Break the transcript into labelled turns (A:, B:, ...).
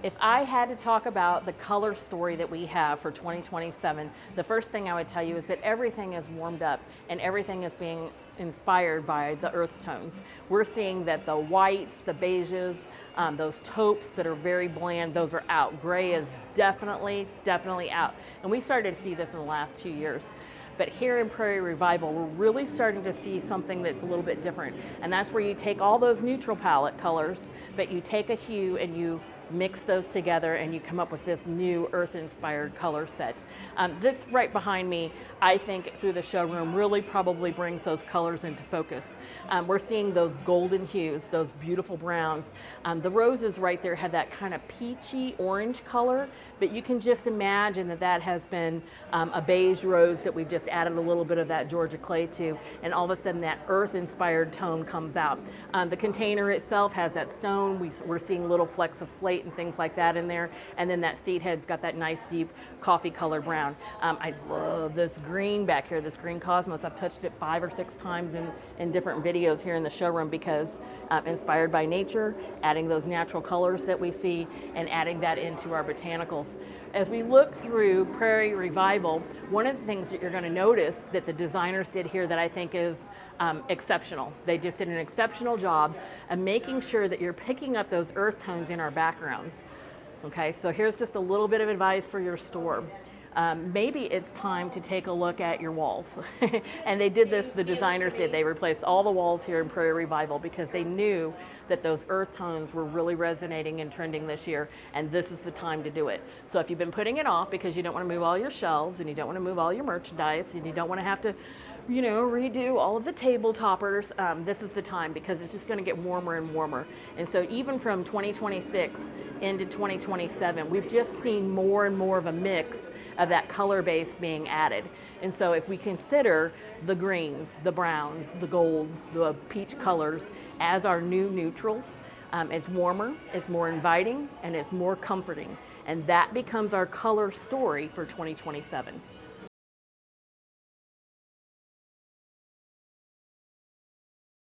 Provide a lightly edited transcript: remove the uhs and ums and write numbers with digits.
A: If I had to talk about the color story that we have for 2027, the first thing I would tell you is that everything is warmed up and everything is being inspired by the earth tones. We're seeing that the whites, the beiges, those taupes that are very bland, those are out. Gray is definitely out. And we started to see this in the last 2 years. But here in Prairie Revival, we're really starting to see something that's a little bit different. And that's where you take all those neutral palette colors, but you take a hue and you mix those together and you come up with this new earth-inspired color set. This right behind me, I think through the showroom really probably brings those colors into focus. We're seeing those golden hues, those beautiful browns. The roses right there have that kind of peachy orange color, but you can just imagine that that has been a beige rose that we've just added a little bit of that Georgia clay to, and all of a sudden that earth-inspired tone comes out. The container itself has that stone. We're seeing little flecks of slate and things like that in there, and then that seat head's got that nice deep coffee color brown. I love this green back here, this green cosmos. I've touched it 5 or 6 times in different videos here in the showroom because inspired by nature, adding those natural colors that we see and adding that into our botanicals. As we look through Prairie Revival, one of the things that you're going to notice that the designers did here that I think is exceptional. They just did an exceptional job of making sure that you're picking up those earth tones in our backgrounds. Okay, so here's just a little bit of advice for your store. Maybe it's time to take a look at your walls. And they did this, the designers did. They replaced all the walls here in Prairie Revival because they knew that those earth tones were really resonating and trending this year, and this is the time to do it. So if you've been putting it off because you don't want to move all your shelves and you don't want to move all your merchandise and you don't want to have to redo all of the table toppers, this is the time because it's just going to get warmer and warmer. And so even from 2026 into 2027, we've just seen more and more of a mix of that color base being added. And so if we consider the greens, the browns, the golds, the peach colors as our new neutrals, it's warmer, it's more inviting, and it's more comforting. And that becomes our color story for 2027.